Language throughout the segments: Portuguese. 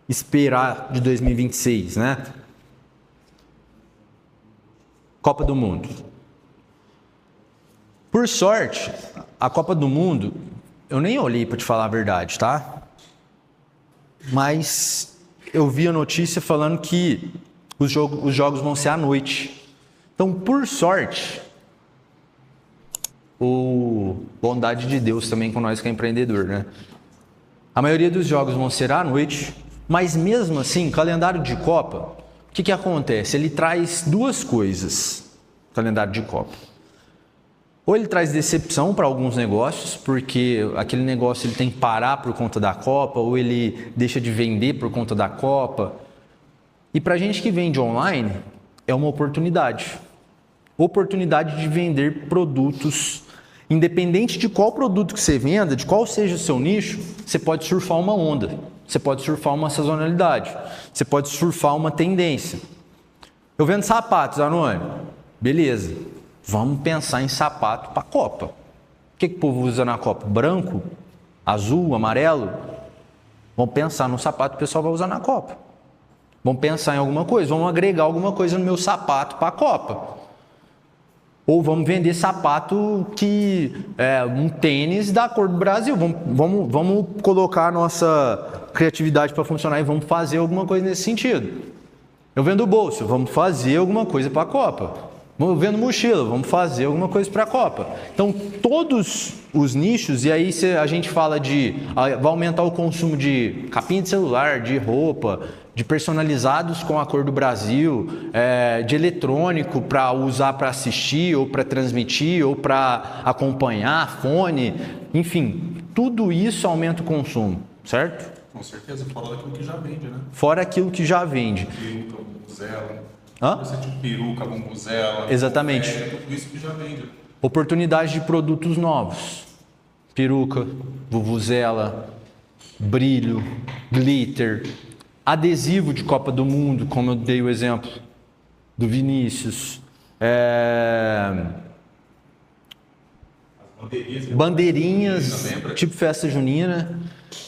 esperar de 2026, né? Copa do Mundo. Por sorte, a Copa do Mundo, eu nem olhei para te falar a verdade, tá? Mas eu vi a notícia falando que os jogos vão ser à noite. Então, por sorte, bondade de Deus também com nós que é empreendedor, né? A maioria dos jogos vão ser à noite, mas mesmo assim, calendário de Copa, o que acontece? Ele traz duas coisas, calendário de Copa. Ou ele traz decepção para alguns negócios, porque aquele negócio ele tem que parar por conta da Copa, ou ele deixa de vender por conta da Copa. E para a gente que vende online, é uma oportunidade. Oportunidade de vender produtos. Independente de qual produto que você venda, de qual seja o seu nicho, você pode surfar uma onda. Você pode surfar uma sazonalidade. Você pode surfar uma tendência. Eu vendo sapatos, Anônimo. Beleza. Vamos pensar em sapato para a Copa. O que o povo usa na Copa? Branco? Azul? Amarelo? Vamos pensar no sapato que o pessoal vai usar na Copa. Vamos pensar em alguma coisa. Vamos agregar alguma coisa no meu sapato para a Copa. Ou vamos vender sapato que é um tênis da cor do Brasil. Vamos colocar a nossa criatividade para funcionar e vamos fazer alguma coisa nesse sentido. Eu vendo bolsa, vamos fazer alguma coisa para a Copa. Eu vendo mochila, vamos fazer alguma coisa para a Copa. Então, todos os nichos, e aí a gente fala vai aumentar o consumo de capinha de celular, de roupa, de personalizados com a cor do Brasil, de eletrônico para usar para assistir, ou para transmitir, ou para acompanhar, fone, enfim, tudo isso aumenta o consumo, certo? Com certeza, fora daquilo que já vende, né? Fora aquilo que já vende. Peruca, bumbuzela. Hã? Você tipo peruca, bumbuzela. Exatamente. Tudo isso que já vende. Oportunidade de produtos novos. Peruca, vuvuzela, brilho, glitter, adesivo de Copa do Mundo, como eu dei o exemplo do Vinícius. Bandeirinhas, tipo festa junina.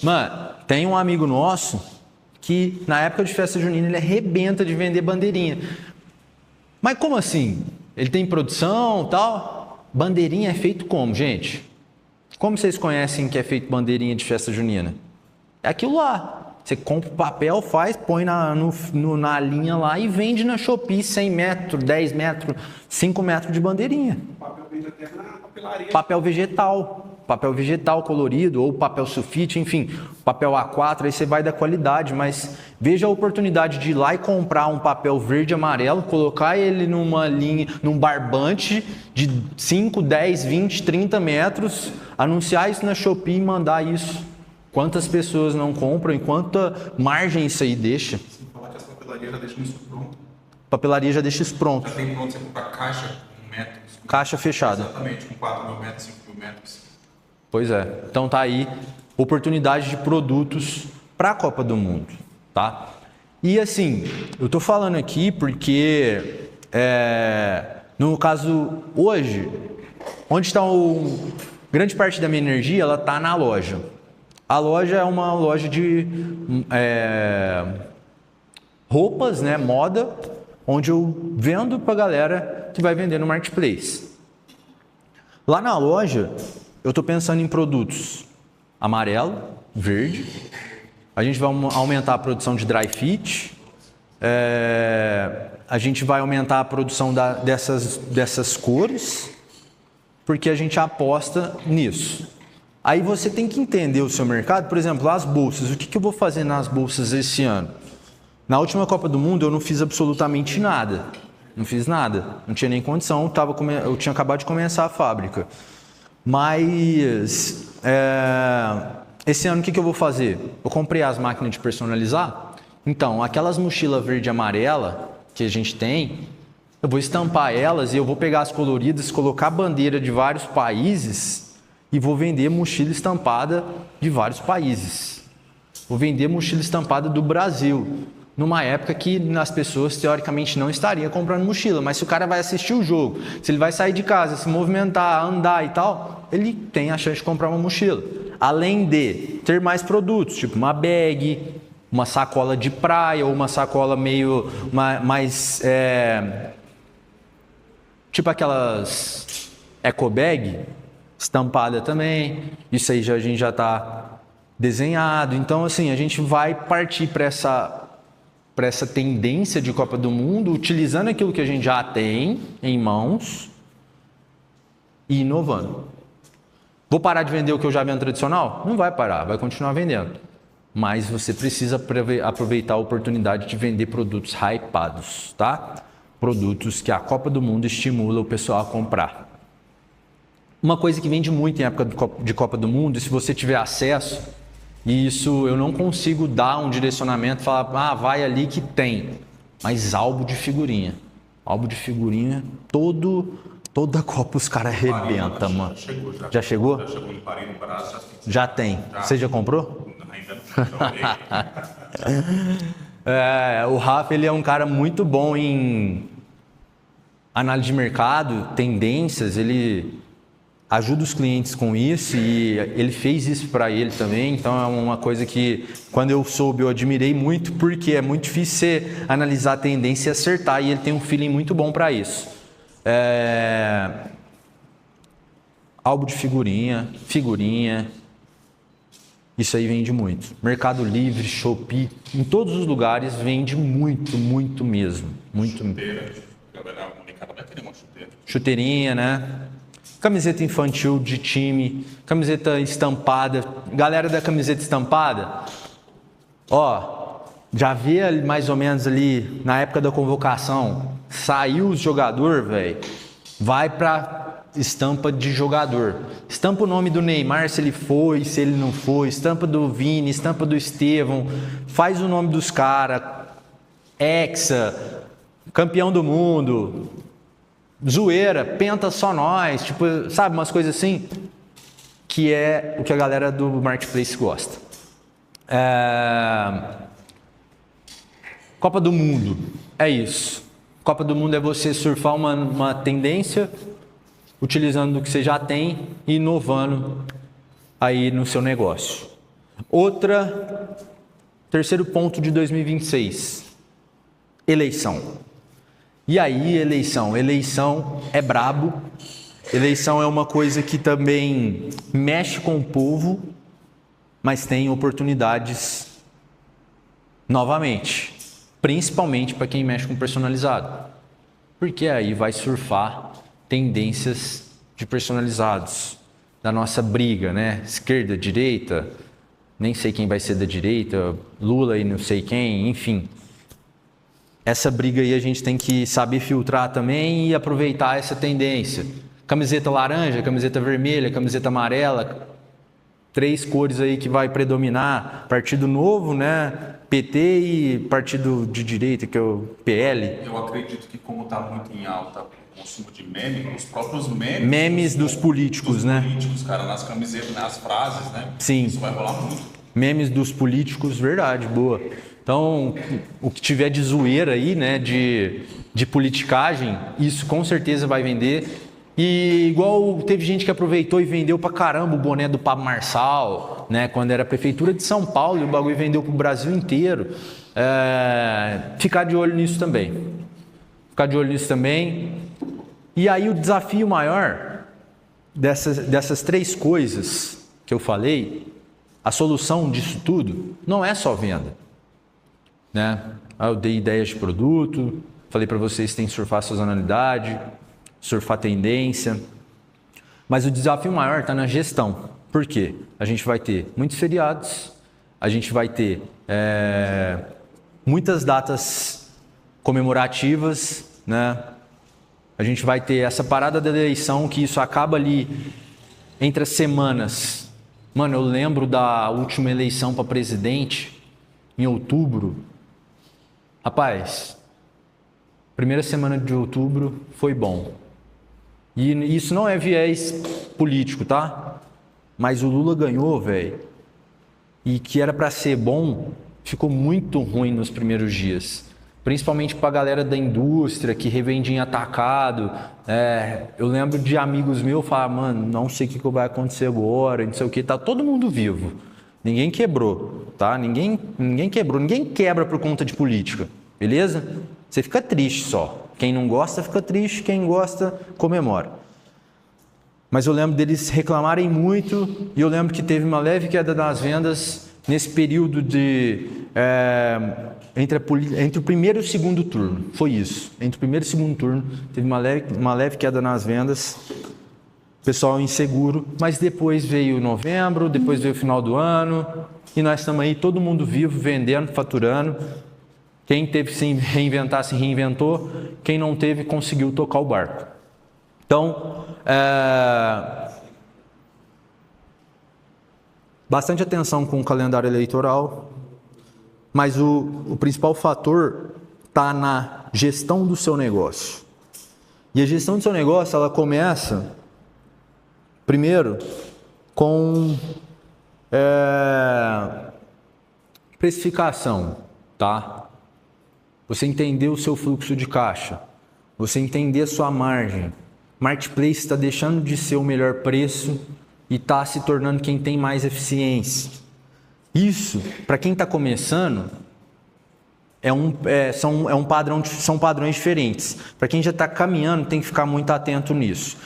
Mano, tem um amigo nosso que na época de festa junina ele arrebenta de vender bandeirinha. Mas como assim? Ele tem produção e tal? Bandeirinha é feito como, gente? Como vocês conhecem que é feito bandeirinha de festa junina? É aquilo lá. Você compra o papel, faz, põe na linha lá e vende na Shopee 100 metros, 10 metros, 5 metros de bandeirinha. O papel vende até na papelaria. Papel vegetal colorido ou papel sulfite, enfim, papel A4, aí você vai da qualidade, mas veja a oportunidade de ir lá e comprar um papel verde e amarelo, colocar ele numa linha, num barbante de 5, 10, 20, 30 metros, anunciar isso na Shopee e mandar isso. Quantas pessoas não compram e quanta margem isso aí deixa? Sem falar que as papelarias já deixam isso pronto. Papelaria já deixa isso pronto. Já tem pronto, você compra caixa, 1 metro. Caixa fechada. Exatamente, com 4.000 metros, 5.000 metros. Pois é. Então tá aí, oportunidade de produtos para a Copa do Mundo, tá? E assim, eu tô falando aqui porque, no caso, hoje, onde está grande parte da minha energia, ela tá na loja. A loja é uma loja de roupas, né, moda, onde eu vendo para a galera que vai vender no marketplace. Lá na loja, eu estou pensando em produtos amarelo, verde. A gente vai aumentar a produção de dry fit. A gente vai aumentar a produção dessas cores, porque a gente aposta nisso. Aí você tem que entender o seu mercado. Por exemplo, as bolsas. O que eu vou fazer nas bolsas esse ano? Na última Copa do Mundo eu não fiz absolutamente nada. Não fiz nada. Não tinha nem condição. Eu tinha acabado de começar a fábrica. Mas esse ano o que eu vou fazer? Eu comprei as máquinas de personalizar. Então, aquelas mochilas verde e amarela que a gente tem, eu vou estampar elas e eu vou pegar as coloridas, colocar bandeira de vários países e vou vender mochila estampada de vários países. Vou vender mochila estampada do Brasil, numa época que as pessoas teoricamente não estariam comprando mochila, mas se o cara vai assistir o jogo, se ele vai sair de casa, se movimentar, andar e tal, ele tem a chance de comprar uma mochila. Além de ter mais produtos, tipo uma bag, uma sacola de praia ou uma sacola meio mais tipo aquelas eco bag estampada também. Isso aí a gente já está desenhado. Então, assim, a gente vai partir para essa tendência de Copa do Mundo, utilizando aquilo que a gente já tem em mãos e inovando. Vou parar de vender o que eu já vendo tradicional? Não vai parar, vai continuar vendendo. Mas você precisa aproveitar a oportunidade de vender produtos hypados, tá? Produtos que a Copa do Mundo estimula o pessoal a comprar. Uma coisa que vende muito em época de Copa do Mundo, e se você tiver acesso, e isso eu não consigo dar um direcionamento, falar, vai ali que tem, mas álbum de figurinha. Álbum de figurinha, toda Copa os caras arrebentam, mano. Já chegou? Já chegou em Paris, no Brasil. Já tem. Você já comprou? Ainda não. O Rafa, ele é um cara muito bom em análise de mercado, tendências, ele ajuda os clientes com isso e ele fez isso para ele também, então é uma coisa que quando eu soube eu admirei muito, porque é muito difícil você analisar a tendência e acertar, e ele tem um feeling muito bom para isso. Álbum de figurinha, isso aí vende muito. Mercado Livre, Shopee, em todos os lugares vende muito mesmo. Muito. Chuteira, a galera comunicada vai querer uma chuteira. Chuteirinha, né? Camiseta infantil de time, camiseta estampada. Galera da camiseta estampada, já vê mais ou menos ali na época da convocação, saiu o jogador, velho, vai pra estampa de jogador. Estampa o nome do Neymar, se ele foi, se ele não foi, estampa do Vini, estampa do Estevão, faz o nome dos caras, Hexa, campeão do mundo, zoeira, penta só nós, tipo, sabe, umas coisas assim, que é o que a galera do Marketplace gosta. Copa do Mundo, é isso. Copa do Mundo é você surfar uma tendência, utilizando o que você já tem e inovando aí no seu negócio. Terceiro ponto de 2026, eleição. E aí, eleição é brabo, eleição é uma coisa que também mexe com o povo, mas tem oportunidades novamente, principalmente para quem mexe com personalizado, porque aí vai surfar tendências de personalizados, da nossa briga, né? Esquerda, direita, nem sei quem vai ser da direita, Lula e não sei quem, enfim. Essa briga aí a gente tem que saber filtrar também e aproveitar essa tendência. Camiseta laranja, camiseta vermelha, camiseta amarela, 3 cores aí que vai predominar. Partido Novo, né? PT e partido de direita, que é o PL. Eu acredito que como está muito em alta o consumo de memes, os próprios memes dos políticos, né? Políticos, cara, nas camisetas, nas frases, né? Sim. Isso vai rolar muito. Memes dos políticos, verdade, boa. Então, o que tiver de zoeira aí, né, de politicagem, isso com certeza vai vender. E igual teve gente que aproveitou e vendeu pra caramba o boné do Pablo Marçal, né, quando era a prefeitura de São Paulo, e o bagulho vendeu pro Brasil inteiro. Ficar de olho nisso também. E aí o desafio maior dessas 3 coisas que eu falei, a solução disso tudo não é só venda. Né? Eu dei ideias de produto, falei para vocês que tem que surfar sazonalidade, surfar tendência, mas o desafio maior está na gestão. Por quê? A gente vai ter muitos feriados, a gente vai ter muitas datas comemorativas, né? A gente vai ter essa parada da eleição, que isso acaba ali entre as semanas. Mano, eu lembro da última eleição para presidente, em outubro. Rapaz, primeira semana de outubro foi bom. E isso não é viés político, tá? Mas o Lula ganhou, velho. E que era para ser bom, ficou muito ruim nos primeiros dias. Principalmente para a galera da indústria que revende em atacado. Eu lembro de amigos meus falar, mano, não sei o que vai acontecer agora, não sei o que, tá todo mundo vivo. Ninguém quebrou, tá? Ninguém quebrou, ninguém quebra por conta de política, beleza? Você fica triste só. Quem não gosta fica triste, quem gosta comemora. Mas eu lembro deles reclamarem muito e eu lembro que teve uma leve queda nas vendas nesse período entre o primeiro e o segundo turno. Foi isso. Entre o primeiro e o segundo turno teve uma leve queda nas vendas. Pessoal inseguro, mas depois veio novembro, depois veio o final do ano e nós estamos aí, todo mundo vivo, vendendo, faturando. Quem teve que se reinventar, se reinventou. Quem não teve, conseguiu tocar o barco. Então, bastante atenção com o calendário eleitoral, mas o principal fator está na gestão do seu negócio. E a gestão do seu negócio, ela começa, primeiro, com precificação, tá? Você entender o seu fluxo de caixa, você entender a sua margem. Marketplace está deixando de ser o melhor preço e está se tornando quem tem mais eficiência. Isso, para quem está começando, são padrões diferentes. Para quem já está caminhando, tem que ficar muito atento nisso.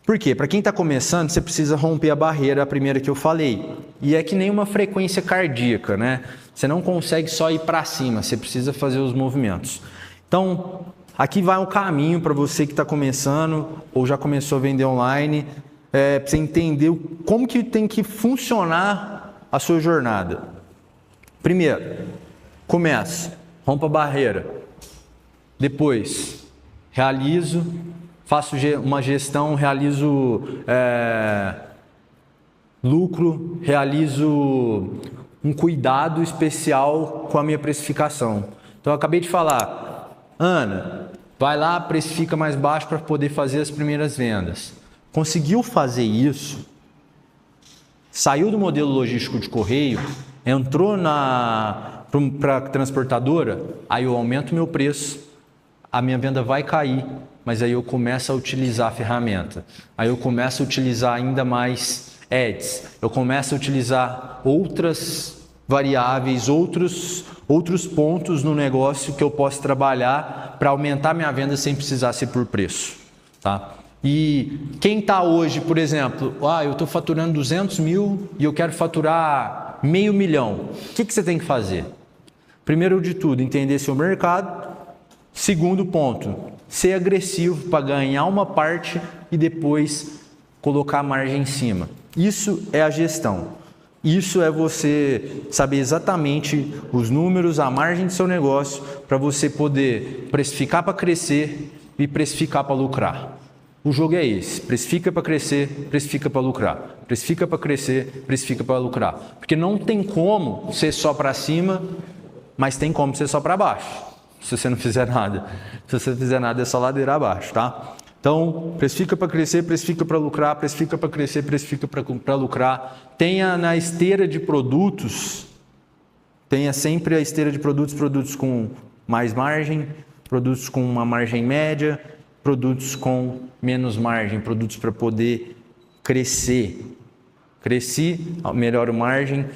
Por quê? Para quem está começando, você precisa romper a barreira, a primeira que eu falei. E é que nem uma frequência cardíaca, né? Você não consegue só ir para cima, você precisa fazer os movimentos. Então, aqui vai um caminho para você que está começando ou já começou a vender online, para você entender como que tem que funcionar a sua jornada. Primeiro, começa, rompa a barreira. Depois, faço uma gestão, realizo lucro, realizo um cuidado especial com a minha precificação. Então, eu acabei de falar, Ana, vai lá, precifica mais baixo para poder fazer as primeiras vendas. Conseguiu fazer isso, saiu do modelo logístico de correio, entrou para a transportadora, aí eu aumento meu preço, a minha venda vai cair, mas aí eu começo a utilizar a ferramenta. Aí eu começo a utilizar ainda mais ads, eu começo a utilizar outras variáveis, outros pontos no negócio que eu posso trabalhar para aumentar minha venda sem precisar ser por preço, tá? E quem está hoje, por exemplo, eu estou faturando 200 mil e eu quero faturar $500 mil. O que você tem que fazer? Primeiro de tudo, entender seu mercado. Segundo ponto, ser agressivo para ganhar uma parte e depois colocar a margem em cima. Isso é a gestão. Isso é você saber exatamente os números, a margem do seu negócio, para você poder precificar para crescer e precificar para lucrar. O jogo é esse, precifica para crescer, precifica para lucrar. Precifica para crescer, precifica para lucrar. Porque não tem como ser só para cima, mas tem como ser só para baixo, se você não fizer nada. Se você não fizer nada, é só ladeira abaixo, tá? Então, precifica para crescer, precifica para lucrar, precifica para crescer, precifica para lucrar. Tenha na esteira de produtos, tenha sempre a esteira de produtos com mais margem, produtos com uma margem média, produtos com menos margem, produtos para poder crescer. Cresci, melhoro margem,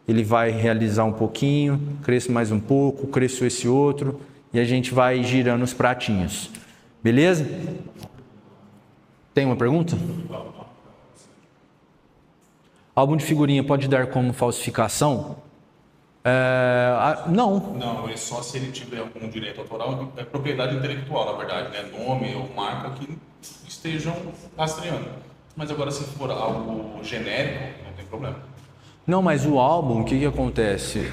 ele vai realizar um pouquinho, cresço mais um pouco, cresço esse outro e a gente vai girando os pratinhos. Beleza? Tem uma pergunta? Álbum de figurinha pode dar como falsificação? Não. Não, é só se ele tiver algum direito autoral, é propriedade intelectual, na verdade, né? Nome ou marca que estejam rastreando. Mas agora, se for algo genérico, não tem problema. Não, mas o álbum, o que acontece?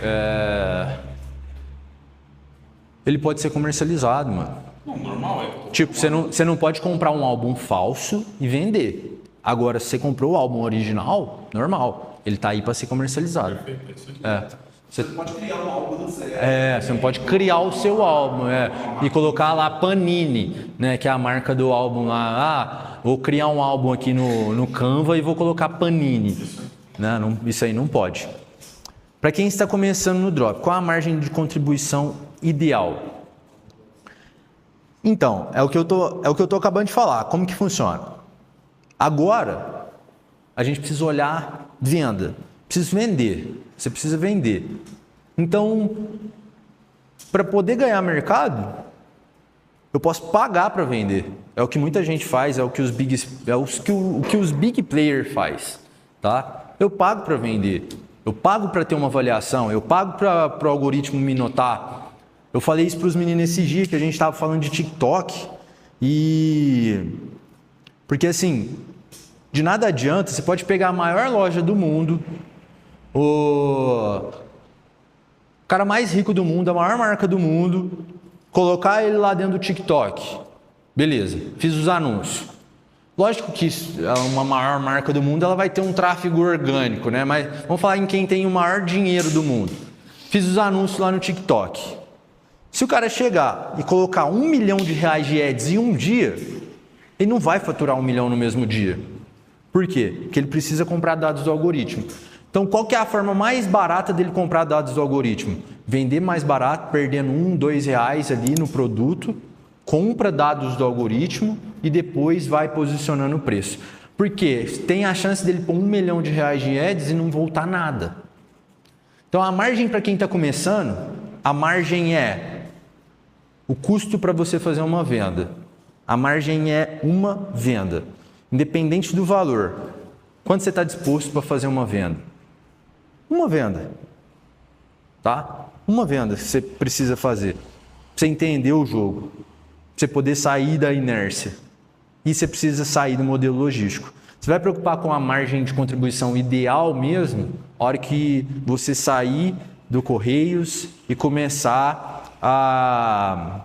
Ele pode ser comercializado, mano. Não, normal é. Tipo, você não pode comprar um álbum falso e vender. Agora, se você comprou o álbum original, normal. Ele tá aí para ser comercializado. Perfeito, Você não pode criar um álbum do zero. Você não pode criar o seu álbum, e colocar lá Panini, né, que é a marca do álbum lá. Vou criar um álbum aqui no Canva e vou colocar Panini. Né? Não, isso aí não pode. Para quem está começando no Drop, qual a margem de contribuição ideal? Então, é o que eu tô acabando de falar. Como que funciona? Agora, a gente precisa olhar venda. preciso vender. Você precisa vender. Então, para poder ganhar mercado, eu posso pagar para vender. É o que muita gente faz, é o que os big player faz, tá? Eu pago para vender. Eu pago para ter uma avaliação, eu pago para o algoritmo me notar. Eu falei isso para os meninos esse dia que a gente estava falando de TikTok porque assim, de nada adianta, você pode pegar a maior loja do mundo, o cara mais rico do mundo, a maior marca do mundo, colocar ele lá dentro do TikTok. Beleza, fiz os anúncios. Lógico que uma maior marca do mundo ela vai ter um tráfego orgânico, né? Mas vamos falar em quem tem o maior dinheiro do mundo. Fiz os anúncios lá no TikTok. Se o cara chegar e colocar R$1 milhão de ads em um dia, ele não vai faturar 1 milhão no mesmo dia. Por quê? Porque ele precisa comprar dados do algoritmo. Então, qual que é a forma mais barata dele comprar dados do algoritmo? Vender mais barato, perdendo R$1, R$2 ali no produto, compra dados do algoritmo e depois vai posicionando o preço. Por quê? Tem a chance dele pôr R$1 milhão de ads e não voltar nada. Então, a margem para quem está começando, a margem é o custo para você fazer uma venda. A margem é uma venda. Independente do valor. Quanto você está disposto para fazer uma venda? Uma venda. Tá? Uma venda que você precisa fazer. Pra você entender o jogo. Pra você poder sair da inércia. E você precisa sair do modelo logístico. Você vai preocupar com a margem de contribuição ideal mesmo, a hora que você sair do Correios e começar a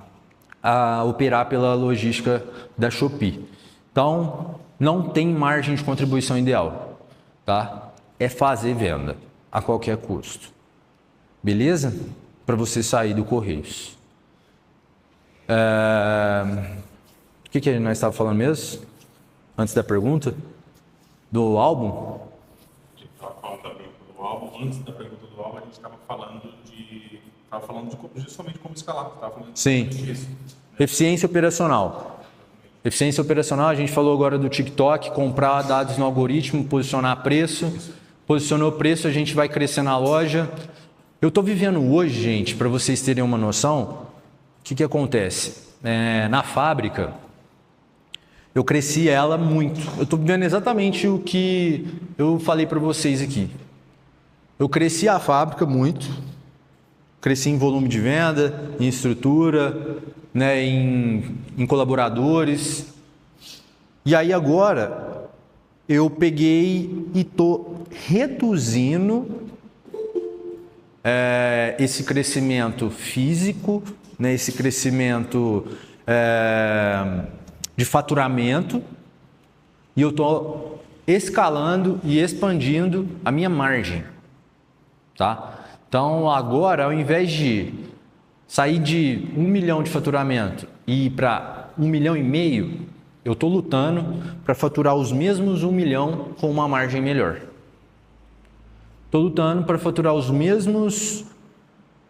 operar pela logística da Shopee. Então, não tem margem de contribuição ideal, tá? É fazer venda a qualquer custo. Beleza? Para você sair do Correios. O que nós estávamos falando mesmo? Antes da pergunta? Do álbum? Do álbum. Antes da pergunta do álbum, a gente estava falando justamente como escalar. Sim. Eficiência operacional. Eficiência operacional, a gente falou agora do TikTok, comprar dados no algoritmo, posicionar preço. Posicionou o preço, a gente vai crescer na loja. Eu estou vivendo hoje, gente, para vocês terem uma noção, o que acontece? Na fábrica, eu cresci ela muito. Eu estou vivendo exatamente o que eu falei para vocês aqui. Eu cresci a fábrica muito, cresci em volume de venda, em estrutura, né, em colaboradores. E aí agora eu peguei e estou reduzindo esse crescimento físico, né, esse crescimento de faturamento, e eu estou escalando e expandindo a minha margem, tá? Então agora, ao invés de sair de 1 milhão de faturamento e ir para 1,5 milhão, eu estou lutando para faturar os mesmos 1 milhão com uma margem melhor. Estou lutando para faturar os mesmos,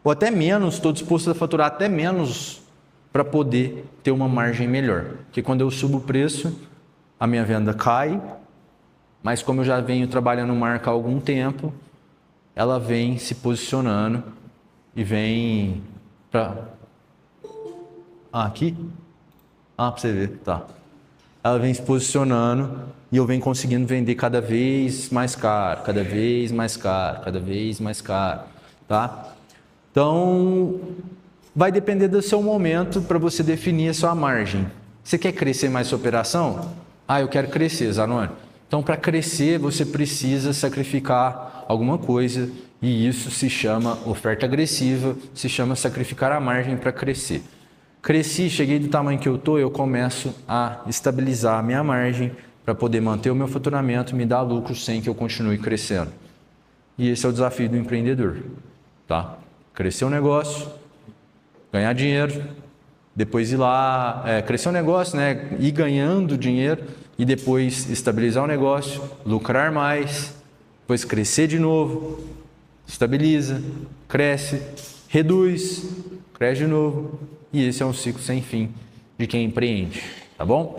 ou até menos, estou disposto a faturar até menos para poder ter uma margem melhor. Porque quando eu subo o preço, a minha venda cai, mas como eu já venho trabalhando marca há algum tempo, ela vem se posicionando e vem para... aqui? Para você ver, tá. Ela vem se posicionando e eu venho conseguindo vender cada vez mais caro, cada vez mais caro, cada vez mais caro, tá? Então, vai depender do seu momento para você definir a sua margem. Você quer crescer mais sua operação? Eu quero crescer, Zanoni. Então, para crescer, você precisa sacrificar alguma coisa e isso se chama oferta agressiva, se chama sacrificar a margem para crescer. Cresci, cheguei do tamanho que eu começo a estabilizar a minha margem para poder manter o meu faturamento e me dar lucro sem que eu continue crescendo. E esse é o desafio do empreendedor, tá? Crescer o negócio, ganhar dinheiro, depois ir lá, crescer o negócio, né? Ir ganhando dinheiro e depois estabilizar o negócio, lucrar mais, depois crescer de novo, estabiliza, cresce, reduz, cresce de novo. E esse é um ciclo sem fim de quem empreende, tá bom?